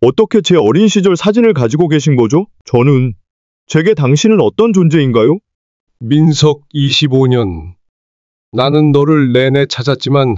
어떻게 제 어린 시절 사진을 가지고 계신 거죠? 제게 당신은 어떤 존재인가요? 민석 25년. 나는 너를 내내 찾았지만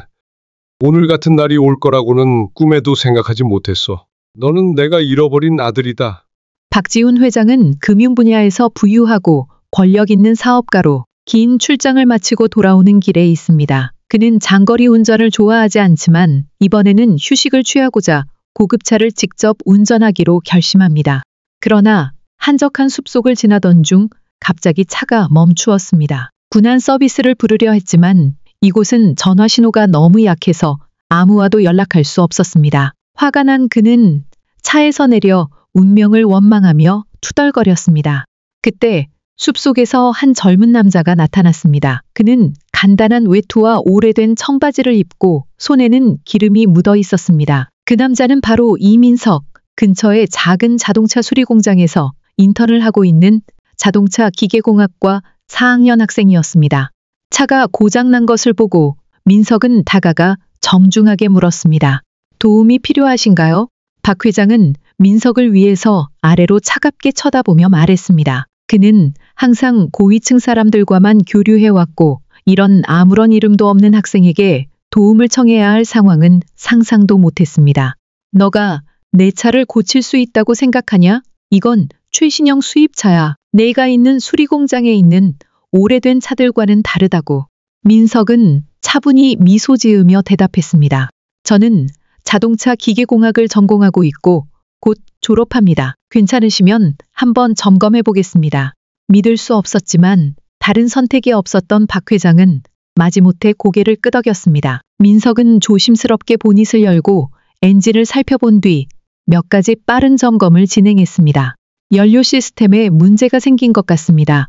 오늘 같은 날이 올 거라고는 꿈에도 생각하지 못했어. 너는 내가 잃어버린 아들이다. 박지훈 회장은 금융 분야에서 부유하고 권력 있는 사업가로 긴 출장을 마치고 돌아오는 길에 있습니다. 그는 장거리 운전을 좋아하지 않지만 이번에는 휴식을 취하고자 고급차를 직접 운전하기로 결심합니다. 그러나 한적한 숲속을 지나던 중 갑자기 차가 멈추었습니다. 군안 서비스를 부르려 했지만 이곳은 전화 신호가 너무 약해서 아무와도 연락할 수 없었습니다. 화가 난 그는 차에서 내려 운명을 원망하며 투덜거렸습니다. 그때 숲속에서 한 젊은 남자가 나타났습니다. 그는 간단한 외투와 오래된 청바지를 입고 손에는 기름이 묻어 있었습니다. 그 남자는 바로 이민석, 근처의 작은 자동차 수리 공장에서 인턴을 하고 있는 자동차 기계공학과 4학년 학생이었습니다. 차가 고장난 것을 보고 민석은 다가가 정중하게 물었습니다. 도움이 필요하신가요? 박 회장은 민석을 위해서 아래로 차갑게 쳐다보며 말했습니다. 그는 항상 고위층 사람들과만 교류해왔고 이런 아무런 이름도 없는 학생에게 도움을 청해야 할 상황은 상상도 못했습니다. 너가 내 차를 고칠 수 있다고 생각하냐? 이건 최신형 수입차야. 내가 있는 수리공장에 있는 오래된 차들과는 다르다고. 민석은 차분히 미소 지으며 대답했습니다. 저는 자동차 기계공학을 전공하고 있고 곧 졸업합니다. 괜찮으시면 한번 점검해 보겠습니다. 믿을 수 없었지만 다른 선택이 없었던 박 회장은 마지못해 고개를 끄덕였습니다. 민석은 조심스럽게 보닛을 열고 엔진을 살펴본 뒤 몇 가지 빠른 점검을 진행했습니다. 연료 시스템에 문제가 생긴 것 같습니다.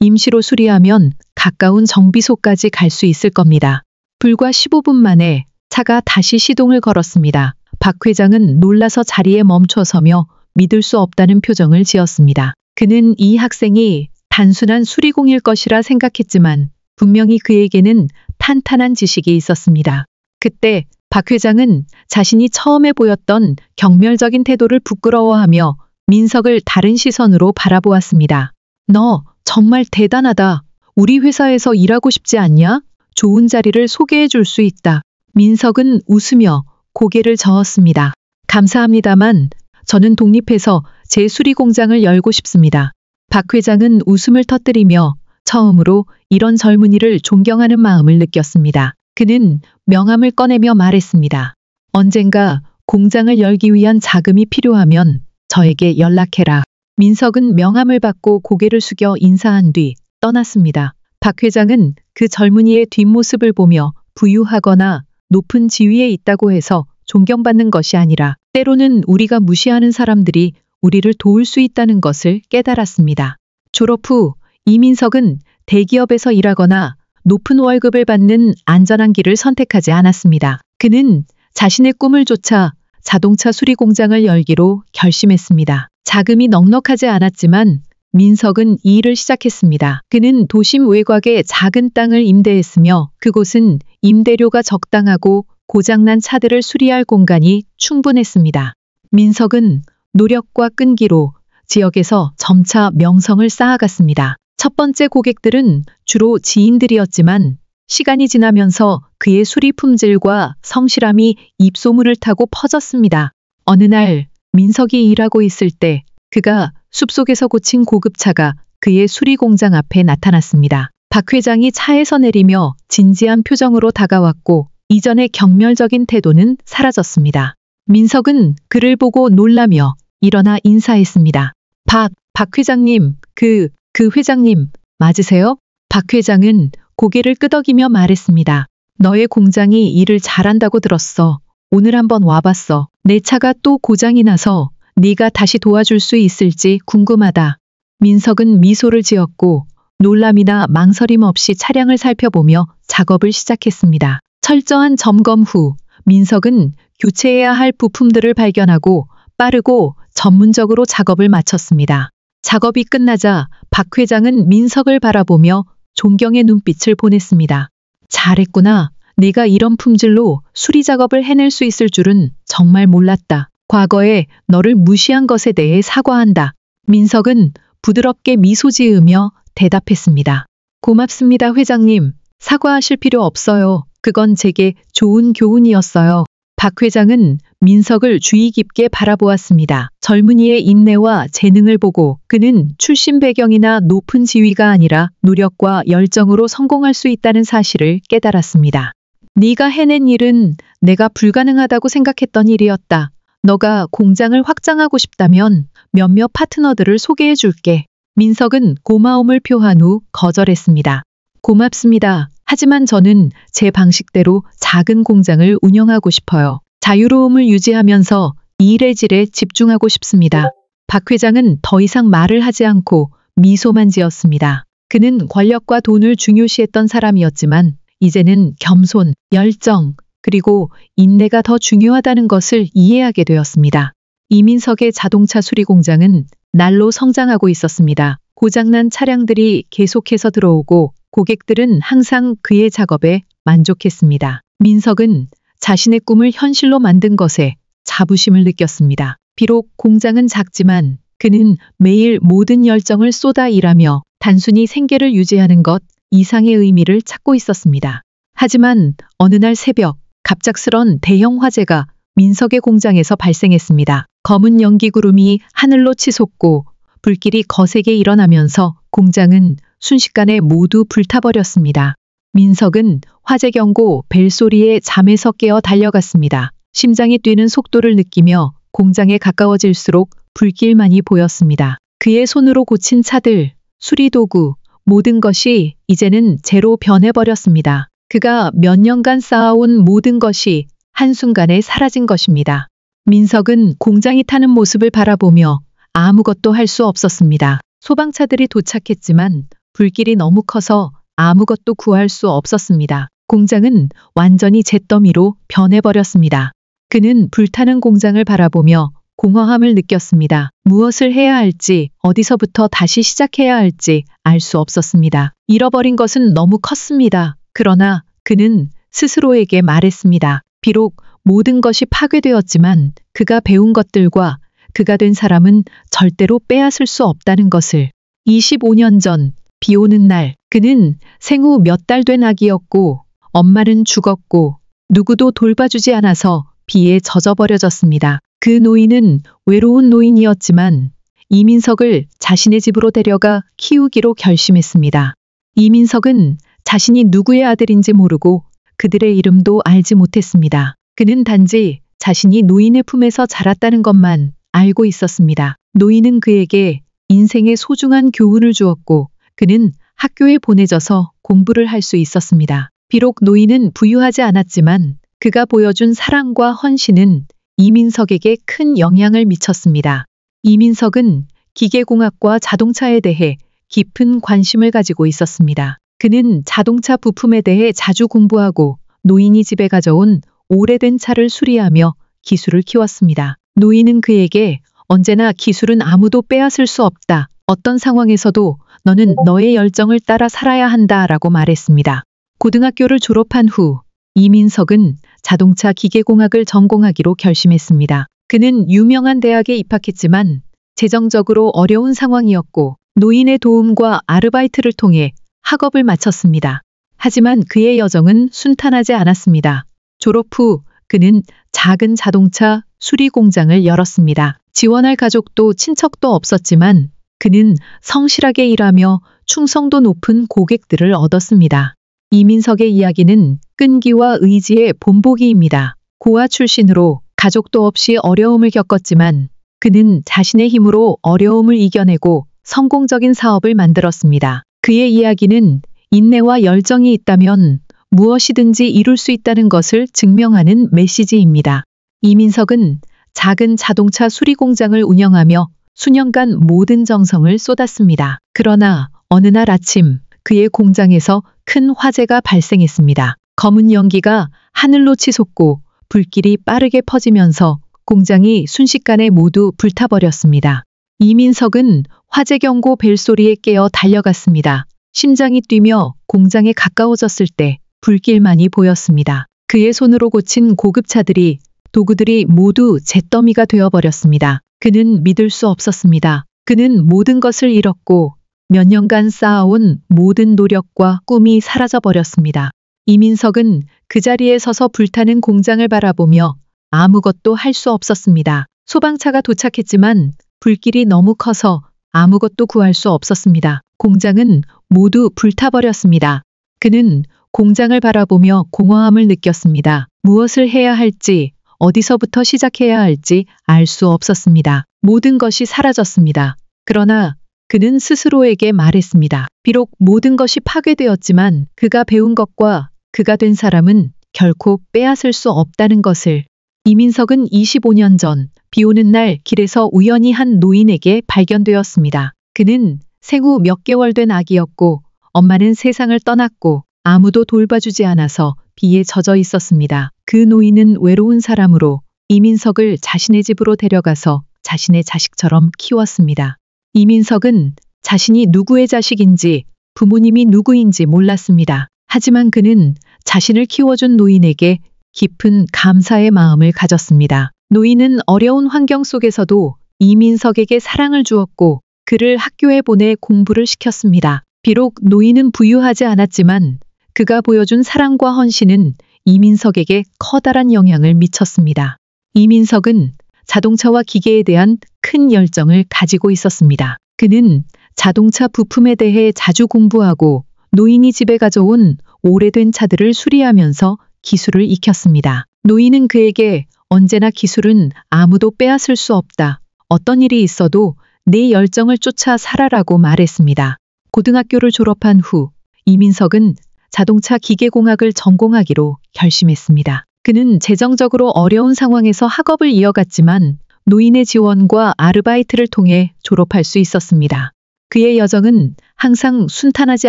임시로 수리하면 가까운 정비소까지 갈 수 있을 겁니다. 불과 15분 만에 차가 다시 시동을 걸었습니다. 박 회장은 놀라서 자리에 멈춰서며 믿을 수 없다는 표정을 지었습니다. 그는 이 학생이 단순한 수리공일 것이라 생각했지만 분명히 그에게는 탄탄한 지식이 있었습니다. 그때 박 회장은 자신이 처음에 보였던 경멸적인 태도를 부끄러워하며 민석을 다른 시선으로 바라보았습니다. 너 정말 대단하다. 우리 회사에서 일하고 싶지 않냐? 좋은 자리를 소개해 줄 수 있다. 민석은 웃으며 고개를 저었습니다. 감사합니다만 저는 독립해서 제 수리 공장을 열고 싶습니다. 박 회장은 웃음을 터뜨리며 처음으로 이런 젊은이를 존경하는 마음을 느꼈습니다. 그는 명함을 꺼내며 말했습니다. 언젠가 공장을 열기 위한 자금이 필요하면 저에게 연락해라. 민석은 명함을 받고 고개를 숙여 인사한 뒤 떠났습니다. 박 회장은 그 젊은이의 뒷모습을 보며 부유하거나 높은 지위에 있다고 해서 존경받는 것이 아니라 때로는 우리가 무시하는 사람들이 우리를 도울 수 있다는 것을 깨달았습니다. 졸업 후 이민석은 대기업에서 일하거나 높은 월급을 받는 안전한 길을 선택하지 않았습니다. 그는 자신의 꿈을 쫓아 자동차 수리 공장을 열기로 결심했습니다. 자금이 넉넉하지 않았지만 민석은 이 일을 시작했습니다. 그는 도심 외곽에 작은 땅을 임대했으며 그곳은 임대료가 적당하고 고장난 차들을 수리할 공간이 충분했습니다. 민석은 노력과 끈기로 지역에서 점차 명성을 쌓아갔습니다. 첫 번째 고객들은 주로 지인들이었지만 시간이 지나면서 그의 수리 품질과 성실함이 입소문을 타고 퍼졌습니다. 어느 날 민석이 일하고 있을 때 그가 숲속에서 고친 고급차가 그의 수리 공장 앞에 나타났습니다. 박 회장이 차에서 내리며 진지한 표정으로 다가왔고 이전의 경멸적인 태도는 사라졌습니다. 민석은 그를 보고 놀라며 일어나 인사했습니다. 박 회장님, 그 회장님 맞으세요? 박 회장은 고개를 끄덕이며 말했습니다. 너의 공장이 일을 잘한다고 들었어. 오늘 한번 와봤어. 내 차가 또 고장이 나서 네가 다시 도와줄 수 있을지 궁금하다. 민석은 미소를 지었고 놀람이나 망설임 없이 차량을 살펴보며 작업을 시작했습니다. 철저한 점검 후 민석은 교체해야 할 부품들을 발견하고 빠르고 전문적으로 작업을 마쳤습니다. 작업이 끝나자 박 회장은 민석을 바라보며 존경의 눈빛을 보냈습니다. 잘했구나. 네가 이런 품질로 수리 작업을 해낼 수 있을 줄은 정말 몰랐다. 과거에 너를 무시한 것에 대해 사과한다. 민석은 부드럽게 미소 지으며 대답했습니다. 고맙습니다, 회장님. 사과하실 필요 없어요. 그건 제게 좋은 교훈이었어요. 박 회장은 민석을 주의 깊게 바라보았습니다. 젊은이의 인내와 재능을 보고 그는 출신 배경이나 높은 지위가 아니라 노력과 열정으로 성공할 수 있다는 사실을 깨달았습니다. 네가 해낸 일은 내가 불가능하다고 생각했던 일이었다. 너가 공장을 확장하고 싶다면 몇몇 파트너들을 소개해 줄게. 민석은 고마움을 표한 후 거절했습니다. 고맙습니다. 하지만 저는 제 방식대로 작은 공장을 운영하고 싶어요. 자유로움을 유지하면서 일의 질에 집중하고 싶습니다. 박 회장은 더 이상 말을 하지 않고 미소만 지었습니다. 그는 권력과 돈을 중요시했던 사람이었지만 이제는 겸손, 열정, 그리고 인내가 더 중요하다는 것을 이해하게 되었습니다. 이민석의 자동차 수리 공장은 날로 성장하고 있었습니다. 고장난 차량들이 계속해서 들어오고 고객들은 항상 그의 작업에 만족했습니다. 민석은 자신의 꿈을 현실로 만든 것에 자부심을 느꼈습니다. 비록 공장은 작지만 그는 매일 모든 열정을 쏟아 일하며 단순히 생계를 유지하는 것 이상의 의미를 찾고 있었습니다. 하지만 어느 날 새벽 갑작스런 대형 화재가 민석의 공장에서 발생했습니다. 검은 연기 구름이 하늘로 치솟고 불길이 거세게 일어나면서 공장은 순식간에 모두 불타버렸습니다. 민석은 화재 경고 벨소리에 잠에서 깨어 달려갔습니다. 심장이 뛰는 속도를 느끼며 공장에 가까워질수록 불길만이 보였습니다. 그의 손으로 고친 차들, 수리도구, 모든 것이 이제는 재로 변해버렸습니다. 그가 몇 년간 쌓아온 모든 것이 한순간에 사라진 것입니다. 민석은 공장이 타는 모습을 바라보며 아무것도 할 수 없었습니다. 소방차들이 도착했지만 불길이 너무 커서 아무것도 구할 수 없었습니다. 공장은 완전히 잿더미로 변해버렸습니다. 그는 불타는 공장을 바라보며 공허함을 느꼈습니다. 무엇을 해야 할지, 어디서부터 다시 시작해야 할지 알 수 없었습니다. 잃어버린 것은 너무 컸습니다. 그러나 그는 스스로에게 말했습니다. 비록 모든 것이 파괴되었지만 그가 배운 것들과 그가 된 사람은 절대로 빼앗을 수 없다는 것을. 25년 전 비 오는 날 그는 생후 몇 달 된 아기였고 엄마는 죽었고 누구도 돌봐주지 않아서 비에 젖어버려졌습니다. 그 노인은 외로운 노인이었지만 이민석을 자신의 집으로 데려가 키우기로 결심했습니다. 이민석은 자신이 누구의 아들인지 모르고 그들의 이름도 알지 못했습니다. 그는 단지 자신이 노인의 품에서 자랐다는 것만 알고 있었습니다. 노인은 그에게 인생의 소중한 교훈을 주었고 그는 학교에 보내져서 공부를 할 수 있었습니다. 비록 노인은 부유하지 않았지만 그가 보여준 사랑과 헌신은 이민석에게 큰 영향을 미쳤습니다. 이민석은 기계공학과 자동차에 대해 깊은 관심을 가지고 있었습니다. 그는 자동차 부품에 대해 자주 공부하고 노인이 집에 가져온 오래된 차를 수리하며 기술을 키웠습니다. 노인은 그에게 언제나 기술은 아무도 빼앗을 수 없다. 어떤 상황에서도 너는 너의 열정을 따라 살아야 한다라고 말했습니다. 고등학교를 졸업한 후 이민석은 자동차 기계공학을 전공하기로 결심했습니다. 그는 유명한 대학에 입학했지만 재정적으로 어려운 상황이었고 노인의 도움과 아르바이트를 통해 학업을 마쳤습니다. 하지만 그의 여정은 순탄하지 않았습니다. 졸업 후 그는 작은 자동차 수리 공장을 열었습니다. 지원할 가족도 친척도 없었지만 그는 성실하게 일하며 충성도 높은 고객들을 얻었습니다. 이민석의 이야기는 끈기와 의지의 본보기입니다. 고아 출신으로 가족도 없이 어려움을 겪었지만 그는 자신의 힘으로 어려움을 이겨내고 성공적인 사업을 만들었습니다. 그의 이야기는 인내와 열정이 있다면 무엇이든지 이룰 수 있다는 것을 증명하는 메시지입니다. 이민석은 작은 자동차 수리 공장을 운영하며 수년간 모든 정성을 쏟았습니다. 그러나 어느 날 아침 그의 공장에서 큰 화재가 발생했습니다. 검은 연기가 하늘로 치솟고 불길이 빠르게 퍼지면서 공장이 순식간에 모두 불타버렸습니다. 이민석은 화재 경고 벨소리에 깨어 달려갔습니다. 심장이 뛰며 공장에 가까워졌을 때 불길만이 보였습니다. 그의 손으로 고친 고급차들이 도구들이 모두 잿더미가 되어버렸습니다. 그는 믿을 수 없었습니다. 그는 모든 것을 잃었고 몇 년간 쌓아온 모든 노력과 꿈이 사라져버렸습니다. 이민석은 그 자리에 서서 불타는 공장을 바라보며 아무것도 할 수 없었습니다. 소방차가 도착했지만 불길이 너무 커서 아무것도 구할 수 없었습니다. 공장은 모두 불타버렸습니다. 그는 공장을 바라보며 공허함을 느꼈습니다. 무엇을 해야 할지, 어디서부터 시작해야 할지 알 수 없었습니다. 모든 것이 사라졌습니다. 그러나 그는 스스로에게 말했습니다. 비록 모든 것이 파괴되었지만 그가 배운 것과 그가 된 사람은 결코 빼앗을 수 없다는 것을. 이민석은 25년 전 비 오는 날 길에서 우연히 한 노인에게 발견되었습니다. 그는 생후 몇 개월 된 아기였고 엄마는 세상을 떠났고 아무도 돌봐주지 않아서 비에 젖어 있었습니다. 그 노인은 외로운 사람으로 이민석을 자신의 집으로 데려가서 자신의 자식처럼 키웠습니다. 이민석은 자신이 누구의 자식인지 부모님이 누구인지 몰랐습니다. 하지만 그는 자신을 키워준 노인에게 깊은 감사의 마음을 가졌습니다. 노인은 어려운 환경 속에서도 이민석에게 사랑을 주었고 그를 학교에 보내 공부를 시켰습니다. 비록 노인은 부유하지 않았지만 그가 보여준 사랑과 헌신은 이민석에게 커다란 영향을 미쳤습니다. 이민석은 자동차와 기계에 대한 큰 열정을 가지고 있었습니다. 그는 자동차 부품에 대해 자주 공부하고 노인이 집에 가져온 오래된 차들을 수리하면서 기술을 익혔습니다. 노인은 그에게 언제나 기술은 아무도 빼앗을 수 없다. 어떤 일이 있어도 내 열정을 쫓아 살아라고 말했습니다. 고등학교를 졸업한 후 이민석은 자동차 기계공학을 전공하기로 결심했습니다. 그는 재정적으로 어려운 상황에서 학업을 이어갔지만 노인의 지원과 아르바이트를 통해 졸업할 수 있었습니다. 그의 여정은 항상 순탄하지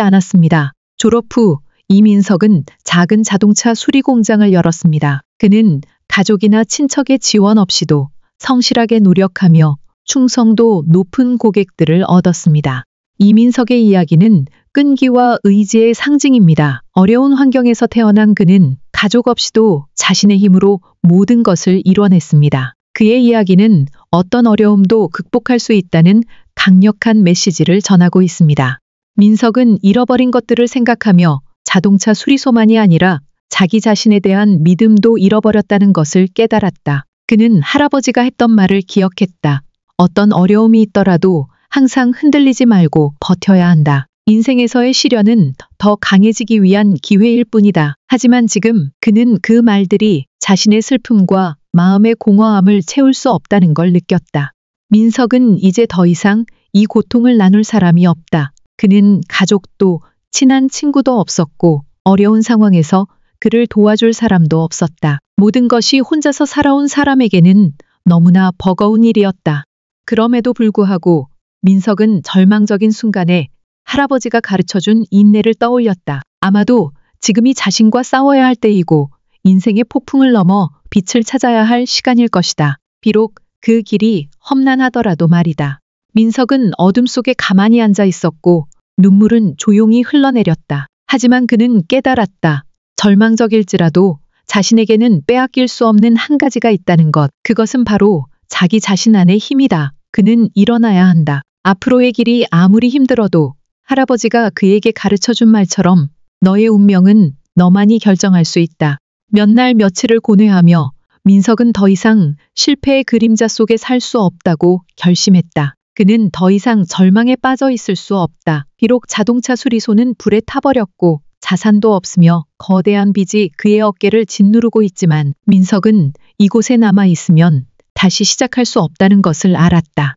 않았습니다. 졸업 후 이민석은 작은 자동차 수리 공장을 열었습니다. 그는 가족이나 친척의 지원 없이도 성실하게 노력하며 충성도 높은 고객들을 얻었습니다. 이민석의 이야기는 끈기와 의지의 상징입니다. 어려운 환경에서 태어난 그는 가족 없이도 자신의 힘으로 모든 것을 이뤄냈습니다. 그의 이야기는 어떤 어려움도 극복할 수 있다는 강력한 메시지를 전하고 있습니다. 민석은 잃어버린 것들을 생각하며 자동차 수리소만이 아니라 자기 자신에 대한 믿음도 잃어버렸다는 것을 깨달았다. 그는 할아버지가 했던 말을 기억했다. 어떤 어려움이 있더라도 항상 흔들리지 말고 버텨야 한다. 인생에서의 시련은 더 강해지기 위한 기회일 뿐이다. 하지만 지금 그는 그 말들이 자신의 슬픔과 마음의 공허함을 채울 수 없다는 걸 느꼈다. 민석은 이제 더 이상 이 고통을 나눌 사람이 없다. 그는 가족도 친한 친구도 없었고 어려운 상황에서 그를 도와줄 사람도 없었다. 모든 것이 혼자서 살아온 사람에게는 너무나 버거운 일이었다. 그럼에도 불구하고 민석은 절망적인 순간에 할아버지가 가르쳐준 인내를 떠올렸다. 아마도 지금이 자신과 싸워야 할 때이고 인생의 폭풍을 넘어 빛을 찾아야 할 시간일 것이다. 비록 그 길이 험난하더라도 말이다. 민석은 어둠 속에 가만히 앉아 있었고 눈물은 조용히 흘러내렸다. 하지만 그는 깨달았다. 절망적일지라도 자신에게는 빼앗길 수 없는 한 가지가 있다는 것. 그것은 바로 자기 자신 안의 힘이다. 그는 일어나야 한다. 앞으로의 길이 아무리 힘들어도 할아버지가 그에게 가르쳐준 말처럼 너의 운명은 너만이 결정할 수 있다. 몇 날 며칠을 고뇌하며 민석은 더 이상 실패의 그림자 속에 살 수 없다고 결심했다. 그는 더 이상 절망에 빠져 있을 수 없다. 비록 자동차 수리소는 불에 타버렸고 자산도 없으며 거대한 빚이 그의 어깨를 짓누르고 있지만 민석은 이곳에 남아 있으면 다시 시작할 수 없다는 것을 알았다.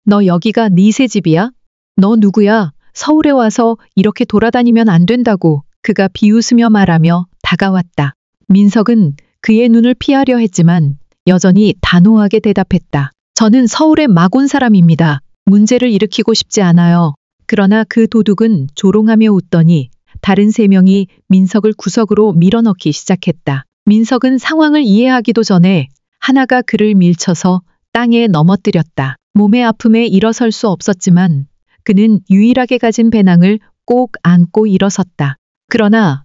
너 여기가 네 새 집이야? 너 누구야? 서울에 와서 이렇게 돌아다니면 안 된다고 그가 비웃으며 말하며 다가왔다. 민석은 그의 눈을 피하려 했지만 여전히 단호하게 대답했다. 저는 서울에 막 온 사람입니다. 문제를 일으키고 싶지 않아요. 그러나 그 도둑은 조롱하며 웃더니 다른 3명이 민석을 구석으로 밀어넣기 시작했다. 민석은 상황을 이해하기도 전에 하나가 그를 밀쳐서 땅에 넘어뜨렸다. 몸의 아픔에 일어설 수 없었지만 그는 유일하게 가진 배낭을 꼭 안고 일어섰다. 그러나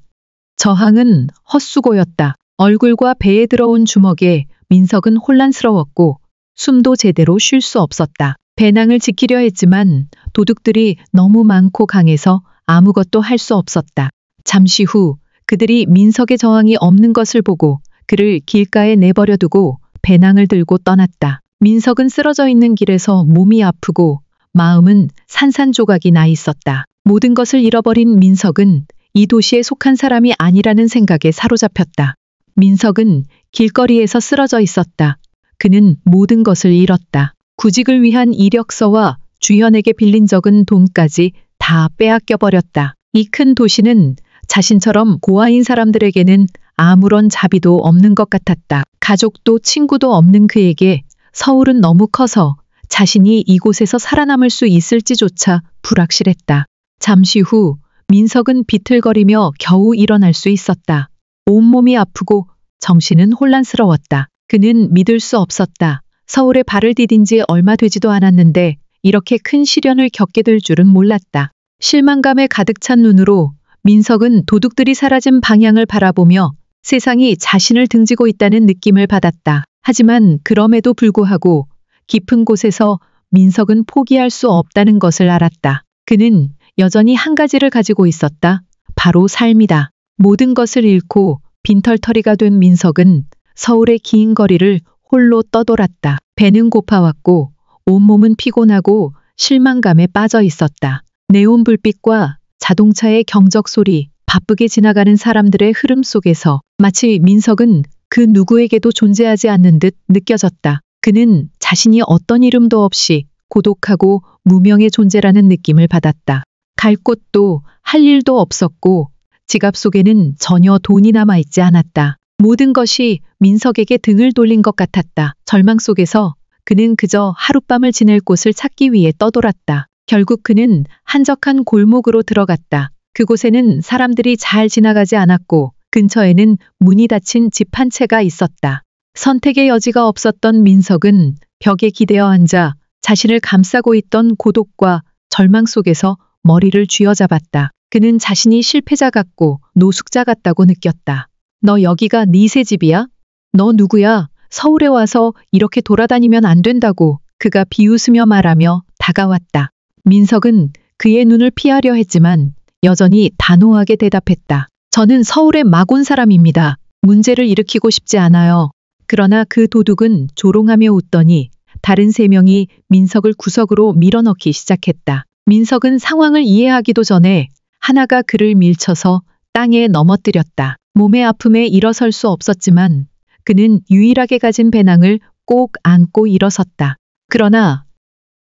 저항은 헛수고였다. 얼굴과 배에 들어온 주먹에 민석은 혼란스러웠고 숨도 제대로 쉴 수 없었다. 배낭을 지키려 했지만 도둑들이 너무 많고 강해서 아무것도 할 수 없었다. 잠시 후 그들이 민석의 저항이 없는 것을 보고 그를 길가에 내버려 두고 배낭을 들고 떠났다. 민석은 쓰러져 있는 길에서 몸이 아프고 마음은 산산조각이 나 있었다. 모든 것을 잃어버린 민석은 이 도시에 속한 사람이 아니라는 생각에 사로잡혔다. 민석은 길거리에서 쓰러져 있었다. 그는 모든 것을 잃었다. 구직을 위한 이력서와 주현에게 빌린 적은 돈까지 다 빼앗겨 버렸다. 이 큰 도시는 자신처럼 고아인 사람들에게는 아무런 자비도 없는 것 같았다. 가족도 친구도 없는 그에게 서울은 너무 커서 자신이 이곳에서 살아남을 수 있을지조차 불확실했다. 잠시 후 민석은 비틀거리며 겨우 일어날 수 있었다. 온몸이 아프고 정신은 혼란스러웠다. 그는 믿을 수 없었다. 서울에 발을 디딘 지 얼마 되지도 않았는데 이렇게 큰 시련을 겪게 될 줄은 몰랐다. 실망감에 가득 찬 눈으로 민석은 도둑들이 사라진 방향을 바라보며 세상이 자신을 등지고 있다는 느낌을 받았다. 하지만 그럼에도 불구하고 깊은 곳에서 민석은 포기할 수 없다는 것을 알았다. 그는 여전히 한 가지를 가지고 있었다. 바로 삶이다. 모든 것을 잃고 빈털터리가 된 민석은 서울의 긴 거리를 홀로 떠돌았다. 배는 고파왔고 온몸은 피곤하고 실망감에 빠져 있었다. 네온 불빛과 자동차의 경적 소리, 바쁘게 지나가는 사람들의 흐름 속에서 마치 민석은 그 누구에게도 존재하지 않는 듯 느껴졌다. 그는 자신이 어떤 이름도 없이 고독하고 무명의 존재라는 느낌을 받았다. 갈 곳도 할 일도 없었고 지갑 속에는 전혀 돈이 남아있지 않았다. 모든 것이 민석에게 등을 돌린 것 같았다. 절망 속에서 그는 그저 하룻밤을 지낼 곳을 찾기 위해 떠돌았다. 결국 그는 한적한 골목으로 들어갔다. 그곳에는 사람들이 잘 지나가지 않았고 근처에는 문이 닫힌 집 한 채가 있었다. 선택의 여지가 없었던 민석은 벽에 기대어 앉아 자신을 감싸고 있던 고독과 절망 속에서 머리를 쥐어잡았다. 그는 자신이 실패자 같고 노숙자 같다고 느꼈다. 너 여기가 네 새 집이야? 너 누구야? 서울에 와서 이렇게 돌아다니면 안 된다고 그가 비웃으며 말하며 다가왔다. 민석은 그의 눈을 피하려 했지만 여전히 단호하게 대답했다. 저는 서울에 막 온 사람입니다. 문제를 일으키고 싶지 않아요. 그러나 그 도둑은 조롱하며 웃더니 다른 3명이 민석을 구석으로 밀어넣기 시작했다. 민석은 상황을 이해하기도 전에 하나가 그를 밀쳐서 땅에 넘어뜨렸다. 몸의 아픔에 일어설 수 없었지만 그는 유일하게 가진 배낭을 꼭 안고 일어섰다. 그러나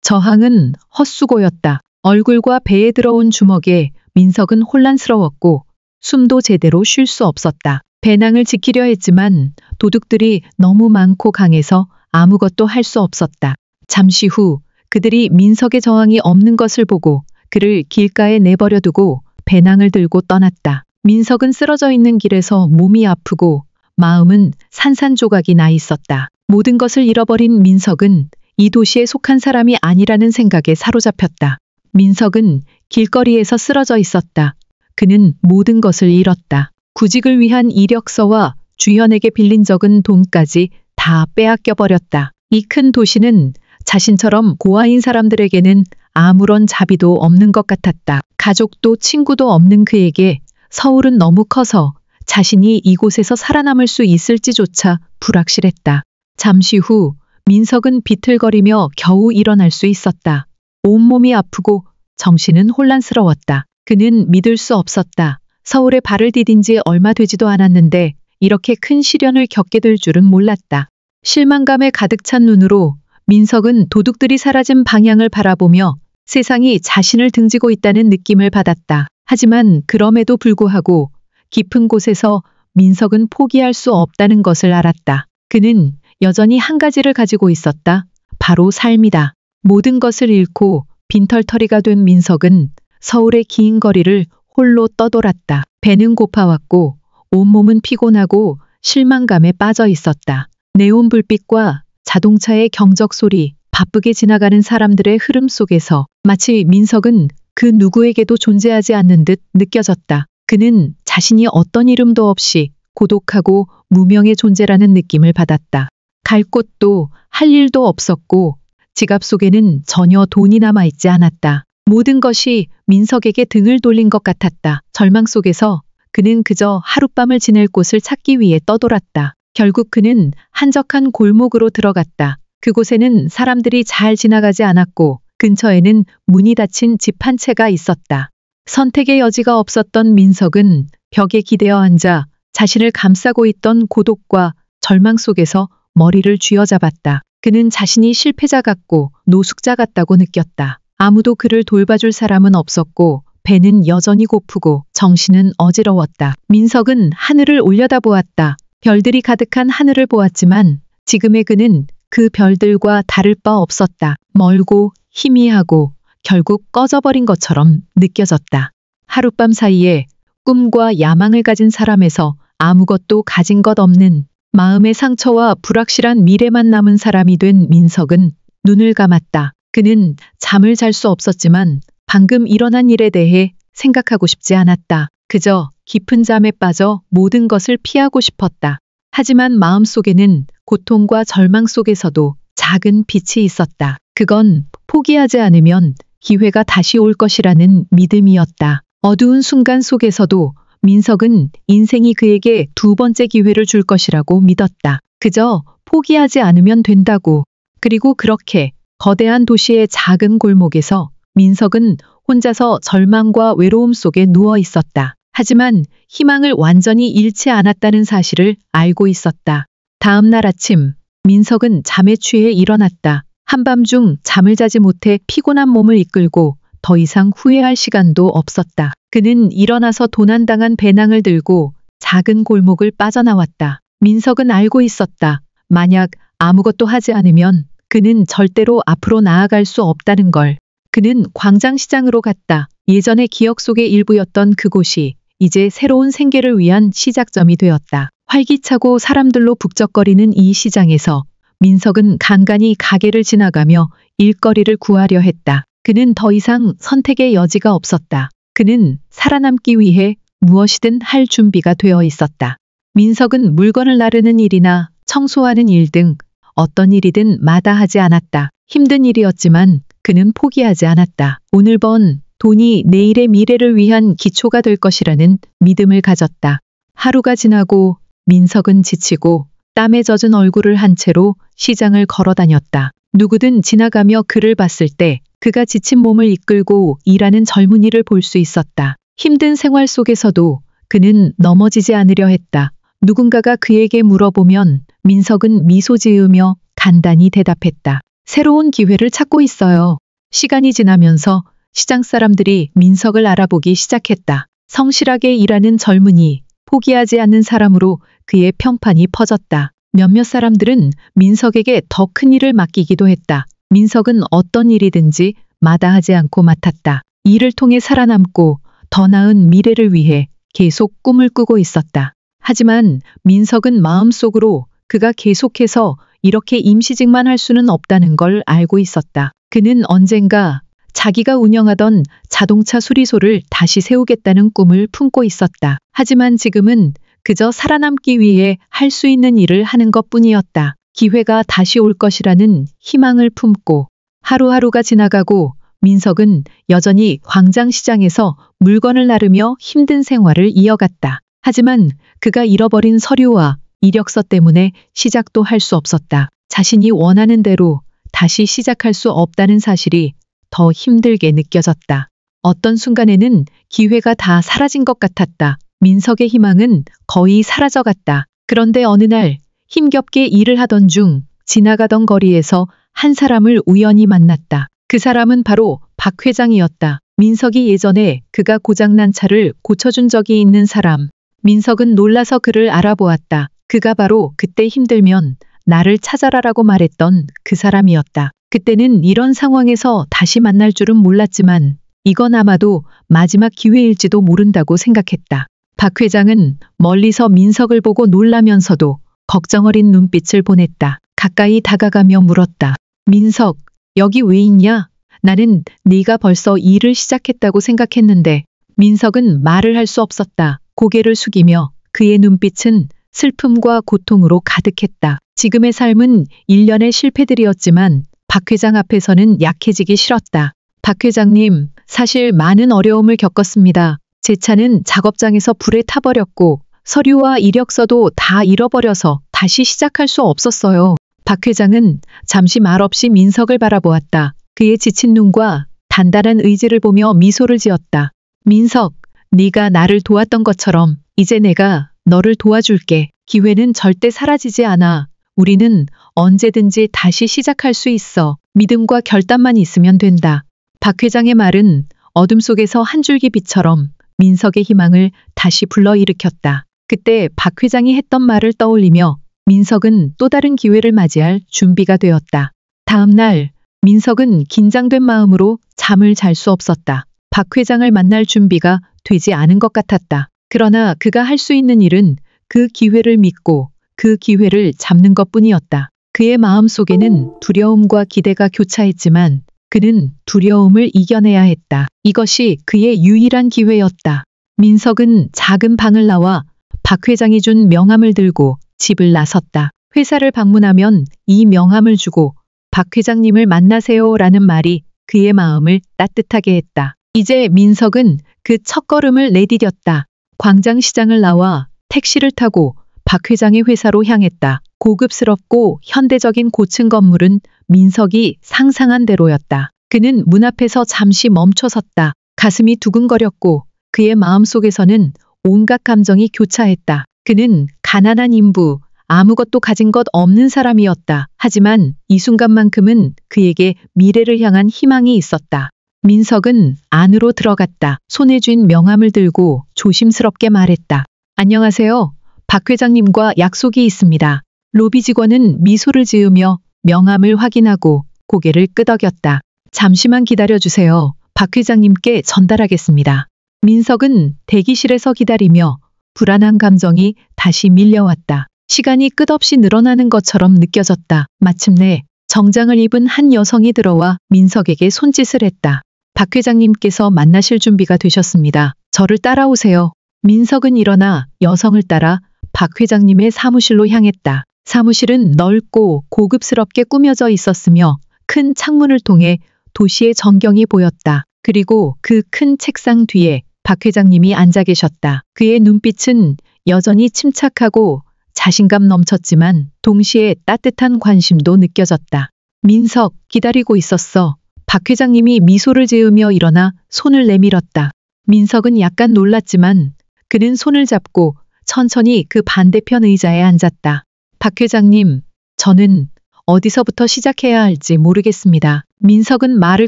저항은 헛수고였다. 얼굴과 배에 들어온 주먹에 민석은 혼란스러웠고 숨도 제대로 쉴 수 없었다. 배낭을 지키려 했지만 도둑들이 너무 많고 강해서 아무것도 할 수 없었다. 잠시 후 그들이 민석의 저항이 없는 것을 보고 그를 길가에 내버려 두고 배낭을 들고 떠났다. 민석은 쓰러져 있는 길에서 몸이 아프고 마음은 산산조각이 나 있었다. 모든 것을 잃어버린 민석은 이 도시에 속한 사람이 아니라는 생각에 사로잡혔다. 민석은 길거리에서 쓰러져 있었다. 그는 모든 것을 잃었다. 구직을 위한 이력서와 주현에게 빌린 적은 돈까지 다 빼앗겨 버렸다. 이 큰 도시는 자신처럼 고아인 사람들에게는 아무런 자비도 없는 것 같았다. 가족도 친구도 없는 그에게 서울은 너무 커서 자신이 이곳에서 살아남을 수 있을지조차 불확실했다. 잠시 후 민석은 비틀거리며 겨우 일어날 수 있었다. 온몸이 아프고 정신은 혼란스러웠다. 그는 믿을 수 없었다. 서울에 발을 디딘 지 얼마 되지도 않았는데 이렇게 큰 시련을 겪게 될 줄은 몰랐다. 실망감에 가득 찬 눈으로 민석은 도둑들이 사라진 방향을 바라보며 세상이 자신을 등지고 있다는 느낌을 받았다. 하지만 그럼에도 불구하고 깊은 곳에서 민석은 포기할 수 없다는 것을 알았다. 그는 여전히 한 가지를 가지고 있었다. 바로 삶이다. 모든 것을 잃고 빈털터리가 된 민석은 서울의 긴 거리를 홀로 떠돌았다. 배는 고파왔고 온몸은 피곤하고 실망감에 빠져 있었다. 네온 불빛과 자동차의 경적 소리, 바쁘게 지나가는 사람들의 흐름 속에서 마치 민석은 그 누구에게도 존재하지 않는 듯 느껴졌다. 그는 자신이 어떤 이름도 없이 고독하고 무명의 존재라는 느낌을 받았다. 갈 곳도 할 일도 없었고 지갑 속에는 전혀 돈이 남아있지 않았다. 모든 것이 민석에게 등을 돌린 것 같았다. 절망 속에서 그는 그저 하룻밤을 지낼 곳을 찾기 위해 떠돌았다. 결국 그는 한적한 골목으로 들어갔다. 그곳에는 사람들이 잘 지나가지 않았고 근처에는 문이 닫힌 집 한 채가 있었다. 선택의 여지가 없었던 민석은 벽에 기대어 앉아 자신을 감싸고 있던 고독과 절망 속에서 머리를 쥐어잡았다. 그는 자신이 실패자 같고 노숙자 같다고 느꼈다. 아무도 그를 돌봐줄 사람은 없었고 배는 여전히 고프고 정신은 어지러웠다. 민석은 하늘을 올려다보았다. 별들이 가득한 하늘을 보았지만 지금의 그는 그 별들과 다를 바 없었다. 멀고 희미하고 결국 꺼져버린 것처럼 느껴졌다. 하룻밤 사이에 꿈과 야망을 가진 사람에서 아무것도 가진 것 없는 마음의 상처와 불확실한 미래만 남은 사람이 된 민석은 눈을 감았다. 그는 잠을 잘 수 없었지만 방금 일어난 일에 대해 생각하고 싶지 않았다. 그저 깊은 잠에 빠져 모든 것을 피하고 싶었다. 하지만 마음속에는 고통과 절망 속에서도 작은 빛이 있었다. 그건 포기하지 않으면 기회가 다시 올 것이라는 믿음이었다. 어두운 순간 속에서도 민석은 인생이 그에게 두 번째 기회를 줄 것이라고 믿었다. 그저 포기하지 않으면 된다고. 그리고 그렇게 거대한 도시의 작은 골목에서 민석은 혼자서 절망과 외로움 속에 누워 있었다. 하지만 희망을 완전히 잃지 않았다는 사실을 알고 있었다. 다음 날 아침, 민석은 잠에 취해 일어났다. 한밤중 잠을 자지 못해 피곤한 몸을 이끌고 더 이상 후회할 시간도 없었다. 그는 일어나서 도난당한 배낭을 들고 작은 골목을 빠져나왔다. 민석은 알고 있었다. 만약 아무것도 하지 않으면 그는 절대로 앞으로 나아갈 수 없다는 걸. 그는 광장시장으로 갔다. 예전의 기억 속의 일부였던 그곳이 이제 새로운 생계를 위한 시작점이 되었다. 활기차고 사람들로 북적거리는 이 시장에서 민석은 간간히 가게를 지나가며 일거리를 구하려 했다. 그는 더 이상 선택의 여지가 없었다. 그는 살아남기 위해 무엇이든 할 준비가 되어 있었다. 민석은 물건을 나르는 일이나 청소하는 일 등 어떤 일이든 마다하지 않았다. 힘든 일이었지만 그는 포기하지 않았다. 오늘 번 돈이 내일의 미래를 위한 기초가 될 것이라는 믿음을 가졌다. 하루가 지나고 민석은 지치고 땀에 젖은 얼굴을 한 채로 시장을 걸어 다녔다. 누구든 지나가며 그를 봤을 때 그가 지친 몸을 이끌고 일하는 젊은이를 볼 수 있었다. 힘든 생활 속에서도 그는 넘어지지 않으려 했다. 누군가가 그에게 물어보면 민석은 미소 지으며 간단히 대답했다. 새로운 기회를 찾고 있어요. 시간이 지나면서 시장 사람들이 민석을 알아보기 시작했다. 성실하게 일하는 젊은이, 포기하지 않는 사람으로 그의 평판이 퍼졌다. 몇몇 사람들은 민석에게 더 큰 일을 맡기기도 했다. 민석은 어떤 일이든지 마다하지 않고 맡았다. 이를 통해 살아남고 더 나은 미래를 위해 계속 꿈을 꾸고 있었다. 하지만 민석은 마음속으로 그가 계속해서 이렇게 임시직만 할 수는 없다는 걸 알고 있었다. 그는 언젠가 자기가 운영하던 자동차 수리소를 다시 세우겠다는 꿈을 품고 있었다. 하지만 지금은 그저 살아남기 위해 할 수 있는 일을 하는 것뿐이었다. 기회가 다시 올 것이라는 희망을 품고 하루하루가 지나가고 민석은 여전히 광장시장에서 물건을 나르며 힘든 생활을 이어갔다. 하지만 그가 잃어버린 서류와 이력서 때문에 시작도 할 수 없었다. 자신이 원하는 대로 다시 시작할 수 없다는 사실이 더 힘들게 느껴졌다. 어떤 순간에는 기회가 다 사라진 것 같았다. 민석의 희망은 거의 사라져갔다. 그런데 어느 날 힘겹게 일을 하던 중 지나가던 거리에서 한 사람을 우연히 만났다. 그 사람은 바로 박 회장이었다. 민석이 예전에 그가 고장난 차를 고쳐준 적이 있는 사람. 민석은 놀라서 그를 알아보았다. 그가 바로 그때 힘들면 나를 찾아라라고 말했던 그 사람이었다. 그때는 이런 상황에서 다시 만날 줄은 몰랐지만 이건 아마도 마지막 기회일지도 모른다고 생각했다. 박 회장은 멀리서 민석을 보고 놀라면서도 걱정 어린 눈빛을 보냈다. 가까이 다가가며 물었다. 민석, 여기 왜 있냐? 나는 네가 벌써 일을 시작했다고 생각했는데. 민석은 말을 할 수 없었다. 고개를 숙이며 그의 눈빛은 슬픔과 고통으로 가득했다. 지금의 삶은 일련의 실패들이었지만 박 회장 앞에서는 약해지기 싫었다. 박 회장님, 사실 많은 어려움을 겪었습니다. 제 차는 작업장에서 불에 타버렸고 서류와 이력서도 다 잃어버려서 다시 시작할 수 없었어요. 박 회장은 잠시 말없이 민석을 바라보았다. 그의 지친 눈과 단단한 의지를 보며 미소를 지었다. 민석, 네가 나를 도왔던 것처럼 이제 내가 너를 도와줄게. 기회는 절대 사라지지 않아. 우리는 언제든지 다시 시작할 수 있어. 믿음과 결단만 있으면 된다. 박 회장의 말은 어둠 속에서 한 줄기 빛처럼 민석의 희망을 다시 불러일으켰다. 그때 박 회장이 했던 말을 떠올리며 민석은 또 다른 기회를 맞이할 준비가 되었다. 다음 날 민석은 긴장된 마음으로 잠을 잘 수 없었다. 박 회장을 만날 준비가 되지 않은 것 같았다. 그러나 그가 할 수 있는 일은 그 기회를 믿고 그 기회를 잡는 것뿐이었다. 그의 마음 속에는 두려움과 기대가 교차했지만 그는 두려움을 이겨내야 했다. 이것이 그의 유일한 기회였다. 민석은 작은 방을 나와 박 회장이 준 명함을 들고 집을 나섰다. 회사를 방문하면 이 명함을 주고 박 회장님을 만나세요라는 말이 그의 마음을 따뜻하게 했다. 이제 민석은 그 첫걸음을 내디뎠다. 광장시장을 나와 택시를 타고 박 회장의 회사로 향했다. 고급스럽고 현대적인 고층 건물은 민석이 상상한 대로였다. 그는 문 앞에서 잠시 멈춰섰다. 가슴이 두근거렸고 그의 마음속에서는 온갖 감정이 교차했다. 그는 가난한 인부, 아무것도 가진 것 없는 사람이었다. 하지만 이 순간만큼은 그에게 미래를 향한 희망이 있었다. 민석은 안으로 들어갔다. 손에 쥔 명함을 들고 조심스럽게 말했다. 안녕하세요. 박 회장님과 약속이 있습니다. 로비 직원은 미소를 지으며 명함을 확인하고 고개를 끄덕였다. 잠시만 기다려주세요. 박 회장님께 전달하겠습니다. 민석은 대기실에서 기다리며 불안한 감정이 다시 밀려왔다. 시간이 끝없이 늘어나는 것처럼 느껴졌다. 마침내 정장을 입은 한 여성이 들어와 민석에게 손짓을 했다. 박 회장님께서 만나실 준비가 되셨습니다. 저를 따라오세요. 민석은 일어나 여성을 따라 박 회장님의 사무실로 향했다. 사무실은 넓고 고급스럽게 꾸며져 있었으며 큰 창문을 통해 도시의 전경이 보였다. 그리고 그 큰 책상 뒤에 박 회장님이 앉아 계셨다. 그의 눈빛은 여전히 침착하고 자신감 넘쳤지만 동시에 따뜻한 관심도 느껴졌다. 민석, 기다리고 있었어. 박 회장님이 미소를 지으며 일어나 손을 내밀었다. 민석은 약간 놀랐지만 그는 손을 잡고 천천히 그 반대편 의자에 앉았다. 박 회장님, 저는 어디서부터 시작해야 할지 모르겠습니다. 민석은 말을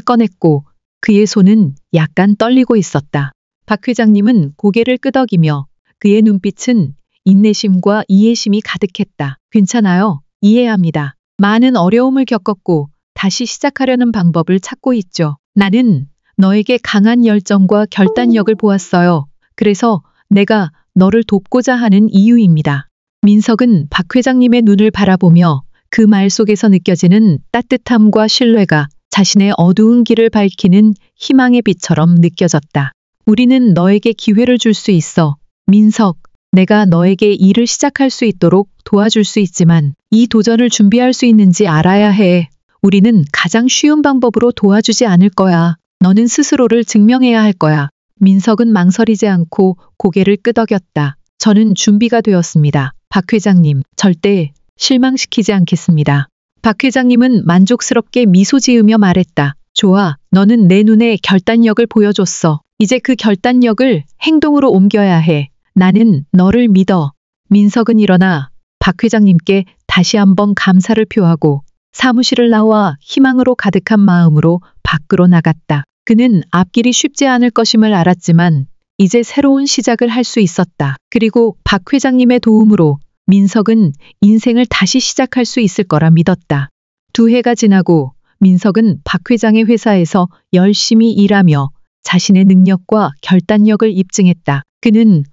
꺼냈고 그의 손은 약간 떨리고 있었다. 박 회장님은 고개를 끄덕이며 그의 눈빛은 인내심과 이해심이 가득했다. 괜찮아요. 이해합니다. 많은 어려움을 겪었고 다시 시작하려는 방법을 찾고 있죠. 나는 너에게 강한 열정과 결단력을 보았어요. 그래서 내가 너를 돕고자 하는 이유입니다. 민석은 박 회장님의 눈을 바라보며 그 말 속에서 느껴지는 따뜻함과 신뢰가 자신의 어두운 길을 밝히는 희망의 빛처럼 느껴졌다. 우리는 너에게 기회를 줄 수 있어. 민석, 내가 너에게 일을 시작할 수 있도록 도와줄 수 있지만 이 도전을 준비할 수 있는지 알아야 해. 우리는 가장 쉬운 방법으로 도와주지 않을 거야. 너는 스스로를 증명해야 할 거야. 민석은 망설이지 않고 고개를 끄덕였다. 저는 준비가 되었습니다. 박 회장님, 절대 실망시키지 않겠습니다. 박 회장님은 만족스럽게 미소 지으며 말했다. 좋아, 너는 내 눈에 결단력을 보여줬어. 이제 그 결단력을 행동으로 옮겨야 해. 나는 너를 믿어. 민석은 일어나 박 회장님께 다시 한번 감사를 표하고 사무실을 나와 희망으로 가득한 마음으로 밖으로 나갔다. 그는 앞길이 쉽지 않을 것임을 알았지만 이제 새로운 시작을 할 수 있었다. 그리고 박 회장님의 도움으로 민석은 인생을 다시 시작할 수 있을 거라 믿었다. 2해가 지나고 민석은 박 회장의 회사에서 열심히 일하며 자신의 능력과 결단력을 입증했다. 그는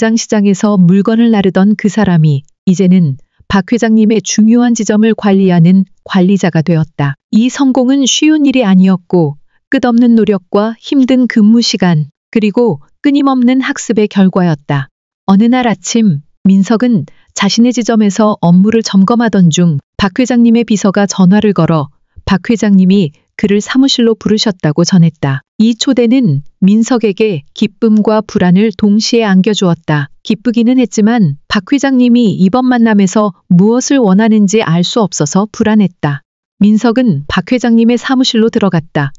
광장시장에서 물건을 나르던 그 사람이 이제는 박 회장님의 중요한 지점을 관리하는 관리자가 되었다. 이 성공은 쉬운 일이 아니었고 끝없는 노력과 힘든 근무 시간, 그리고 끊임없는 학습의 결과였다. 어느 날 아침 민석은 자신의 지점에서 업무를 점검하던 중 박 회장님의 비서가 전화를 걸어 박 회장님이 그를 사무실로 부르셨다고 전했다. 이 초대는 민석에게 기쁨과 불안을 동시에 안겨주었다. 기쁘기는 했지만 박 회장님이 이번 만남에서 무엇을 원하는지 알 수 없어서 불안했다. 민석은 박 회장님의 사무실로 들어갔다.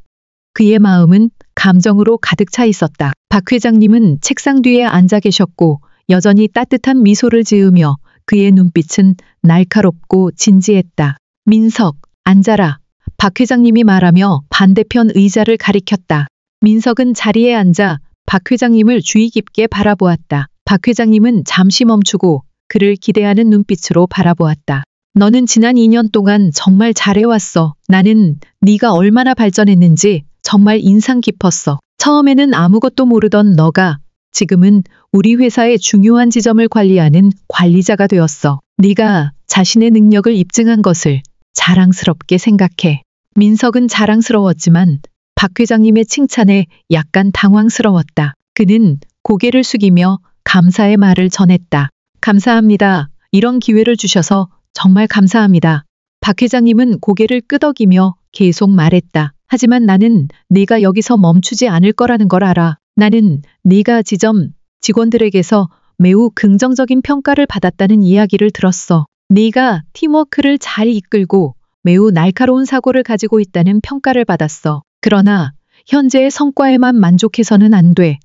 그의 마음은 감정으로 가득 차 있었다. 박 회장님은 책상 뒤에 앉아 계셨고 여전히 따뜻한 미소를 지으며 그의 눈빛은 날카롭고 진지했다. 민석, 앉아라. 박 회장님이 말하며 반대편 의자를 가리켰다. 민석은 자리에 앉아 박 회장님을 주의 깊게 바라보았다. 박 회장님은 잠시 멈추고 그를 기대하는 눈빛으로 바라보았다. 너는 지난 2년 동안 정말 잘해왔어. 나는 네가 얼마나 발전했는지 정말 인상 깊었어. 처음에는 아무것도 모르던 너가 지금은 우리 회사의 중요한 지점을 관리하는 관리자가 되었어. 네가 자신의 능력을 입증한 것을 자랑스럽게 생각해. 민석은 자랑스러웠지만 박 회장님의 칭찬에 약간 당황스러웠다. 그는 고개를 숙이며 감사의 말을 전했다. 감사합니다. 이런 기회를 주셔서 정말 감사합니다. 박 회장님은 고개를 끄덕이며 계속 말했다. 하지만 나는 네가 여기서 멈추지 않을 거라는 걸 알아. 나는 네가 지점 직원들에게서 매우 긍정적인 평가를 받았다는 이야기를 들었어. 네가 팀워크를 잘 이끌고 매우 날카로운 사고를 가지고 있다는 평가를 받았어. 그러나 현재의 성과에만 만족해서는 안 돼.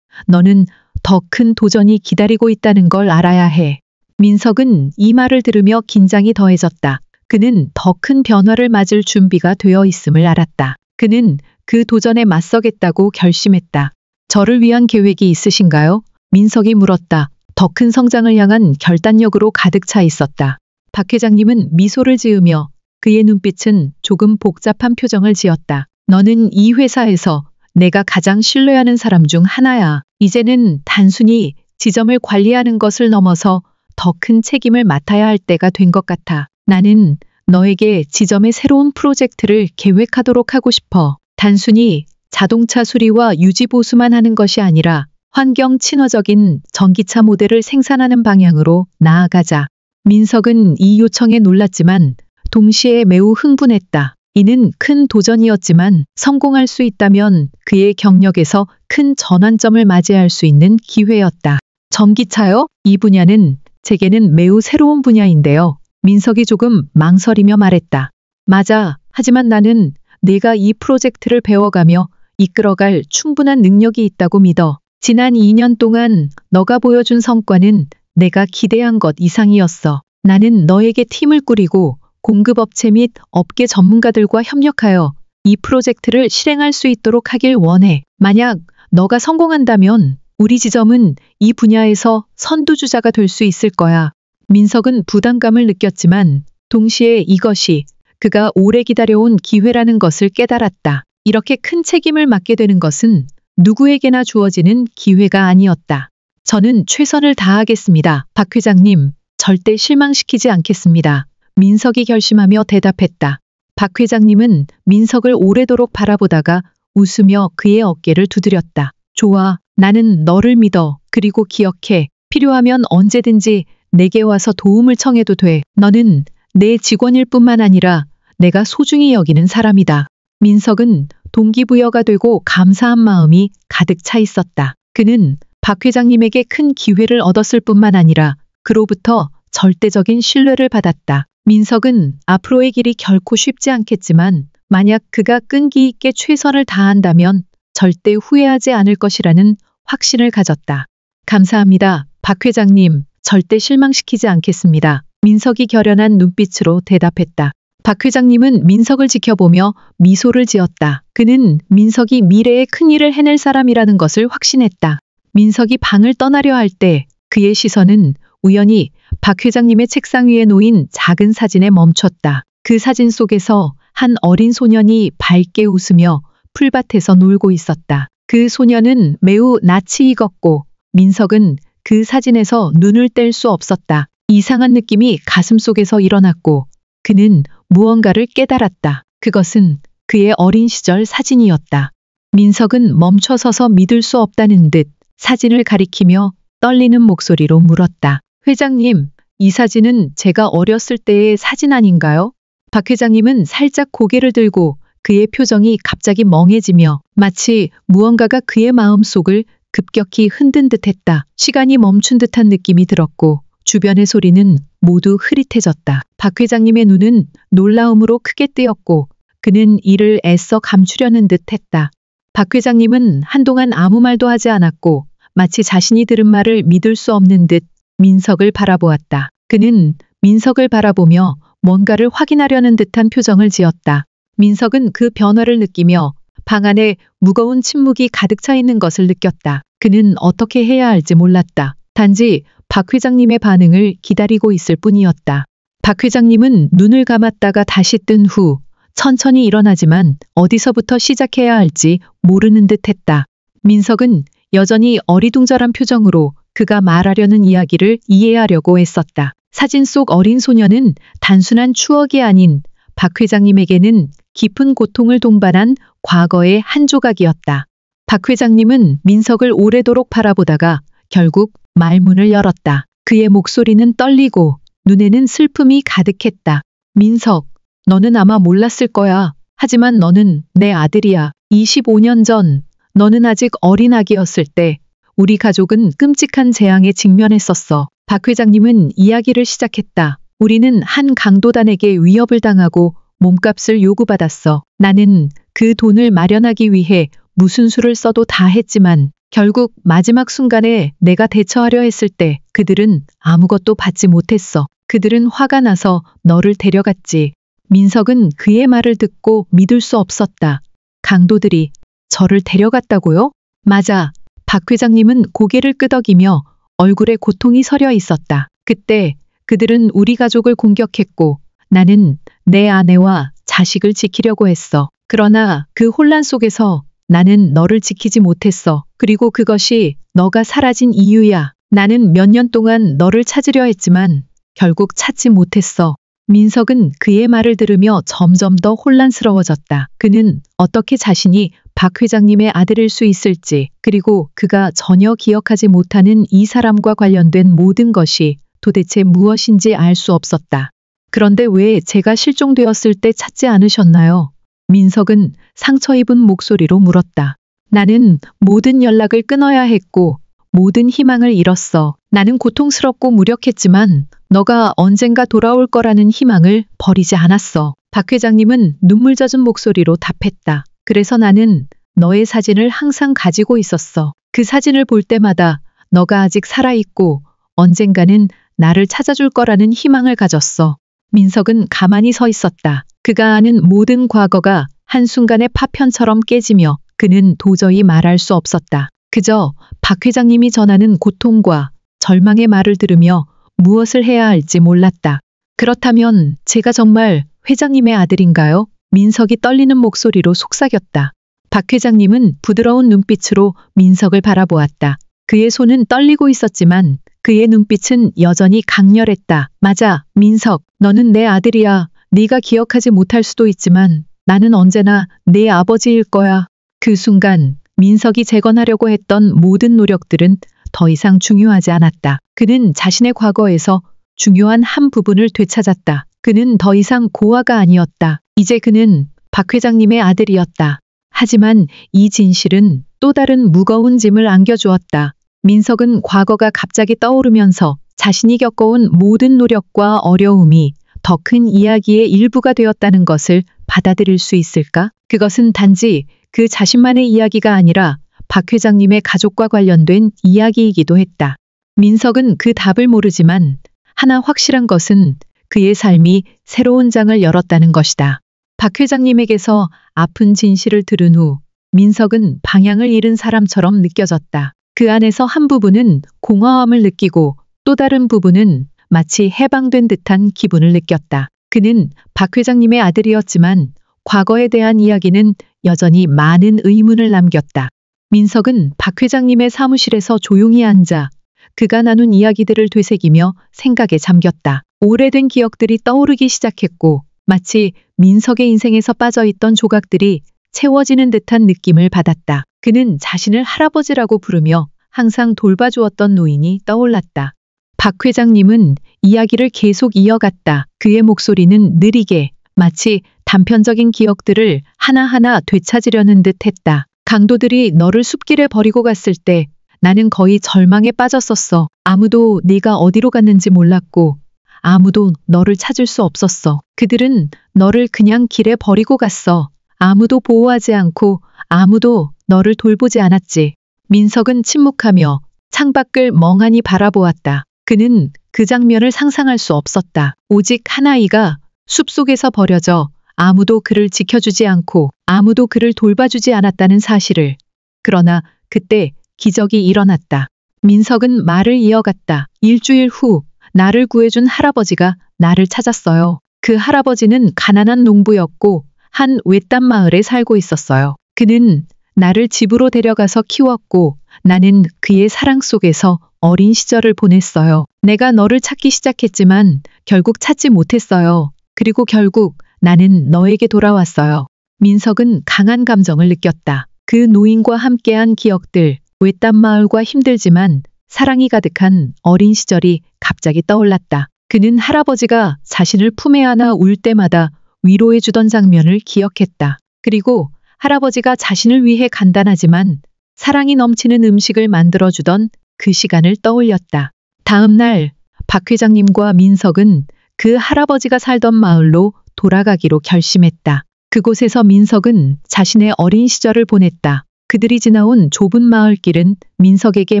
너는 더 큰 도전이 기다리고 있다는 걸 알아야 해. 민석은 이 말을 들으며 긴장이 더해졌다. 그는 더 큰 변화를 맞을 준비가 되어 있음을 알았다. 그는 그 도전에 맞서겠다고 결심했다. 저를 위한 계획이 있으신가요? 민석이 물었다. 더 큰 성장을 향한 결단력으로 가득 차 있었다. 박 회장님은 미소를 지으며 그의 눈빛은 조금 복잡한 표정을 지었다. 너는 이 회사에서 내가 가장 신뢰하는 사람 중 하나야. 이제는 단순히 지점을 관리하는 것을 넘어서 더 큰 책임을 맡아야 할 때가 된 것 같아. 나는 너에게 지점의 새로운 프로젝트를 계획하도록 하고 싶어. 단순히 자동차 수리와 유지 보수만 하는 것이 아니라 환경 친화적인 전기차 모델을 생산하는 방향으로 나아가자. 민석은 이 요청에 놀랐지만 동시에 매우 흥분했다. 이는 큰 도전이었지만 성공할 수 있다면 그의 경력에서 큰 전환점을 맞이할 수 있는 기회였다. 전기차요? 이 분야는 제게는 매우 새로운 분야인데요. 민석이 조금 망설이며 말했다. 맞아. 하지만 나는 내가 이 프로젝트를 배워가며 이끌어갈 충분한 능력이 있다고 믿어. 지난 2년 동안 너가 보여준 성과는 내가 기대한 것 이상이었어. 나는 너에게 팀을 꾸리고 공급업체 및 업계 전문가들과 협력하여 이 프로젝트를 실행할 수 있도록 하길 원해. 만약 너가 성공한다면 우리 지점은 이 분야에서 선두주자가 될 수 있을 거야. 민석은 부담감을 느꼈지만 동시에 이것이 그가 오래 기다려온 기회라는 것을 깨달았다. 이렇게 큰 책임을 맡게 되는 것은 누구에게나 주어지는 기회가 아니었다. 저는 최선을 다하겠습니다. 박 회장님, 절대 실망시키지 않겠습니다. 민석이 결심하며 대답했다. 박 회장님은 민석을 오래도록 바라보다가 웃으며 그의 어깨를 두드렸다. 좋아, 나는 너를 믿어. 그리고 기억해. 필요하면 언제든지 내게 와서 도움을 청해도 돼. 너는 내 직원일 뿐만 아니라 내가 소중히 여기는 사람이다. 민석은 동기부여가 되고 감사한 마음이 가득 차 있었다. 그는 박 회장님에게 큰 기회를 얻었을 뿐만 아니라 그로부터 절대적인 신뢰를 받았다. 민석은 앞으로의 길이 결코 쉽지 않겠지만 만약 그가 끈기 있게 최선을 다한다면 절대 후회하지 않을 것이라는 확신을 가졌다. 감사합니다. 박 회장님, 절대 실망시키지 않겠습니다. 민석이 결연한 눈빛으로 대답했다. 박 회장님은 민석을 지켜보며 미소를 지었다. 그는 민석이 미래에 큰 일을 해낼 사람이라는 것을 확신했다. 민석이 방을 떠나려 할 때 그의 시선은 우연히 박 회장님의 책상 위에 놓인 작은 사진에 멈췄다. 그 사진 속에서 한 어린 소년이 밝게 웃으며 풀밭에서 놀고 있었다. 그 소년은 매우 낯이 익었고 민석은 그 사진에서 눈을 뗄 수 없었다. 이상한 느낌이 가슴속에서 일어났고 그는 무언가를 깨달았다. 그것은 그의 어린 시절 사진이었다. 민석은 멈춰서서 믿을 수 없다는 듯 사진을 가리키며 떨리는 목소리로 물었다. 회장님, 이 사진은 제가 어렸을 때의 사진 아닌가요? 박 회장님은 살짝 고개를 들고 그의 표정이 갑자기 멍해지며 마치 무언가가 그의 마음속을 급격히 흔든 듯했다. 시간이 멈춘 듯한 느낌이 들었고 주변의 소리는 모두 흐릿해졌다. 박 회장님의 눈은 놀라움으로 크게 뜨였고 그는 이를 애써 감추려는 듯했다. 박 회장님은 한동안 아무 말도 하지 않았고 마치 자신이 들은 말을 믿을 수 없는 듯 민석을 바라보았다. 그는 민석을 바라보며 뭔가를 확인하려는 듯한 표정을 지었다. 민석은 그 변화를 느끼며 방 안에 무거운 침묵이 가득 차 있는 것을 느꼈다. 그는 어떻게 해야 할지 몰랐다. 단지 박 회장님의 반응을 기다리고 있을 뿐이었다. 박 회장님은 눈을 감았다가 다시 뜬 후 천천히 일어나지만 어디서부터 시작해야 할지 모르는 듯했다. 민석은 여전히 어리둥절한 표정으로 그가 말하려는 이야기를 이해하려고 애썼다. 사진 속 어린 소녀는 단순한 추억이 아닌 박 회장님에게는 깊은 고통을 동반한 과거의 한 조각이었다. 박 회장님은 민석을 오래도록 바라보다가 결국 말문을 열었다. 그의 목소리는 떨리고 눈에는 슬픔이 가득했다. 민석, 너는 아마 몰랐을 거야. 하지만 너는 내 아들이야. 25년 전, 너는 아직 어린 아기였을 때 우리 가족은 끔찍한 재앙에 직면했었어. 박 회장님은 이야기를 시작했다. 우리는 한 강도단에게 위협을 당하고 몸값을 요구받았어. 나는 그 돈을 마련하기 위해 무슨 수를 써도 다 했지만 결국 마지막 순간에 내가 대처하려 했을 때 그들은 아무것도 받지 못했어. 그들은 화가 나서 너를 데려갔지. 민석은 그의 말을 듣고 믿을 수 없었다. 강도들이 저를 데려갔다고요? 맞아. 박 회장님은 고개를 끄덕이며 얼굴에 고통이 서려 있었다. 그때 그들은 우리 가족을 공격했고 나는 내 아내와 자식을 지키려고 했어. 그러나 그 혼란 속에서 나는 너를 지키지 못했어. 그리고 그것이 너가 사라진 이유야. 나는 몇 년 동안 너를 찾으려 했지만 결국 찾지 못했어. 민석은 그의 말을 들으며 점점 더 혼란스러워졌다. 그는 어떻게 자신이 박 회장님의 아들일 수 있을지, 그리고 그가 전혀 기억하지 못하는 이 사람과 관련된 모든 것이 도대체 무엇인지 알 수 없었다. 그런데 왜 제가 실종되었을 때 찾지 않으셨나요? 민석은 상처 입은 목소리로 물었다. 나는 모든 연락을 끊어야 했고 모든 희망을 잃었어. 나는 고통스럽고 무력했지만 너가 언젠가 돌아올 거라는 희망을 버리지 않았어. 박 회장님은 눈물 젖은 목소리로 답했다. 그래서 나는 너의 사진을 항상 가지고 있었어. 그 사진을 볼 때마다 너가 아직 살아있고 언젠가는 나를 찾아줄 거라는 희망을 가졌어. 민석은 가만히 서 있었다. 그가 아는 모든 과거가 한순간에 파편처럼 깨지며 그는 도저히 말할 수 없었다. 그저 박 회장님이 전하는 고통과 절망의 말을 들으며 무엇을 해야 할지 몰랐다. 그렇다면 제가 정말 회장님의 아들인가요? 민석이 떨리는 목소리로 속삭였다. 박 회장님은 부드러운 눈빛으로 민석을 바라보았다. 그의 손은 떨리고 있었지만 그의 눈빛은 여전히 강렬했다. 맞아, 민석. 너는 내 아들이야. 네가 기억하지 못할 수도 있지만 나는 언제나 네 아버지일 거야. 그 순간 민석이 재건하려고 했던 모든 노력들은 더 이상 중요하지 않았다. 그는 자신의 과거에서 중요한 한 부분을 되찾았다. 그는 더 이상 고아가 아니었다. 이제 그는 박 회장님의 아들이었다. 하지만 이 진실은 또 다른 무거운 짐을 안겨주었다. 민석은 과거가 갑자기 떠오르면서 자신이 겪어온 모든 노력과 어려움이 더 큰 이야기의 일부가 되었다는 것을 받아들일 수 있을까? 그것은 단지 그 자신만의 이야기가 아니라 박 회장님의 가족과 관련된 이야기이기도 했다. 민석은 그 답을 모르지만 하나 확실한 것은 그의 삶이 새로운 장을 열었다는 것이다. 박 회장님에게서 아픈 진실을 들은 후 민석은 방향을 잃은 사람처럼 느껴졌다. 그 안에서 한 부분은 공허함을 느끼고 또 다른 부분은 마치 해방된 듯한 기분을 느꼈다. 그는 박 회장님의 아들이었지만 과거에 대한 이야기는 여전히 많은 의문을 남겼다. 민석은 박 회장님의 사무실에서 조용히 앉아 그가 나눈 이야기들을 되새기며 생각에 잠겼다. 오래된 기억들이 떠오르기 시작했고 마치 민석의 인생에서 빠져있던 조각들이 채워지는 듯한 느낌을 받았다. 그는 자신을 할아버지라고 부르며 항상 돌봐주었던 노인이 떠올랐다. 박 회장님은 이야기를 계속 이어갔다. 그의 목소리는 느리게 마치 단편적인 기억들을 하나하나 되찾으려는 듯 했다. 강도들이 너를 숲길에 버리고 갔을 때 나는 거의 절망에 빠졌었어. 아무도 네가 어디로 갔는지 몰랐고 아무도 너를 찾을 수 없었어. 그들은 너를 그냥 길에 버리고 갔어. 아무도 보호하지 않고 아무도 너를 돌보지 않았지. 민석은 침묵하며 창밖을 멍하니 바라보았다. 그는 그 장면을 상상할 수 없었다. 오직 한 아이가 숲속에서 버려져 아무도 그를 지켜주지 않고 아무도 그를 돌봐주지 않았다는 사실을. 그러나 그때 기적이 일어났다. 민석은 말을 이어갔다. 일주일 후 나를 구해준 할아버지가 나를 찾았어요. 그 할아버지는 가난한 농부였고 한 외딴 마을에 살고 있었어요. 그는 나를 집으로 데려가서 키웠고 나는 그의 사랑 속에서 어린 시절을 보냈어요. 내가 너를 찾기 시작했지만 결국 찾지 못했어요. 그리고 결국 나는 너에게 돌아왔어요. 민석은 강한 감정을 느꼈다. 그 노인과 함께한 기억들, 외딴 마을과 힘들지만 사랑이 가득한 어린 시절이 갑자기 떠올랐다. 그는 할아버지가 자신을 품에 안아 울 때마다 위로해주던 장면을 기억했다. 그리고 할아버지가 자신을 위해 간단하지만 사랑이 넘치는 음식을 만들어주던 그 시간을 떠올렸다. 다음 날 박 회장님과 민석은 그 할아버지가 살던 마을로 돌아가기로 결심했다. 그곳에서 민석은 자신의 어린 시절을 보냈다. 그들이 지나온 좁은 마을길은 민석에게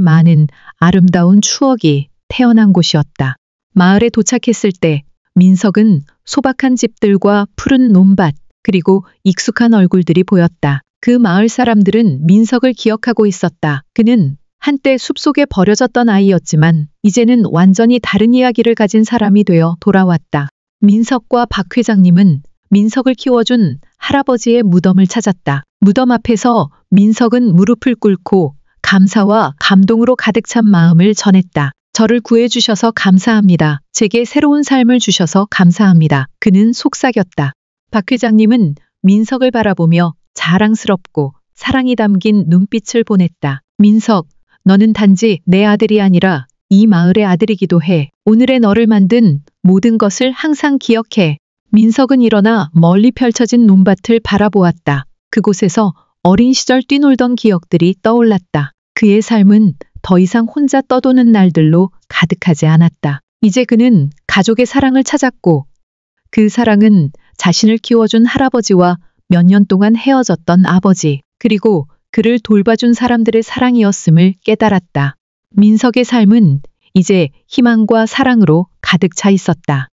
많은 아름다운 추억이 태어난 곳이었다. 마을에 도착했을 때 민석은 소박한 집들과 푸른 논밭, 그리고 익숙한 얼굴들이 보였다. 그 마을 사람들은 민석을 기억하고 있었다. 그는 한때 숲속에 버려졌던 아이였지만 이제는 완전히 다른 이야기를 가진 사람이 되어 돌아왔다. 민석과 박 회장님은 민석을 키워준 할아버지의 무덤을 찾았다. 무덤 앞에서 민석은 무릎을 꿇고 감사와 감동으로 가득 찬 마음을 전했다. 저를 구해주셔서 감사합니다. 제게 새로운 삶을 주셔서 감사합니다. 그는 속삭였다. 박 회장님은 민석을 바라보며 자랑스럽고 사랑이 담긴 눈빛을 보냈다. 민석, 너는 단지 내 아들이 아니라 이 마을의 아들이기도 해. 오늘의 너를 만든 모든 것을 항상 기억해. 민석은 일어나 멀리 펼쳐진 논밭을 바라보았다. 그곳에서 어린 시절 뛰놀던 기억들이 떠올랐다. 그의 삶은 더 이상 혼자 떠도는 날들로 가득하지 않았다. 이제 그는 가족의 사랑을 찾았고 그 사랑은 자신을 키워준 할아버지와 몇 년 동안 헤어졌던 아버지, 그리고 그를 돌봐준 사람들의 사랑이었음을 깨달았다. 민석의 삶은 이제 희망과 사랑으로 가득 차 있었다.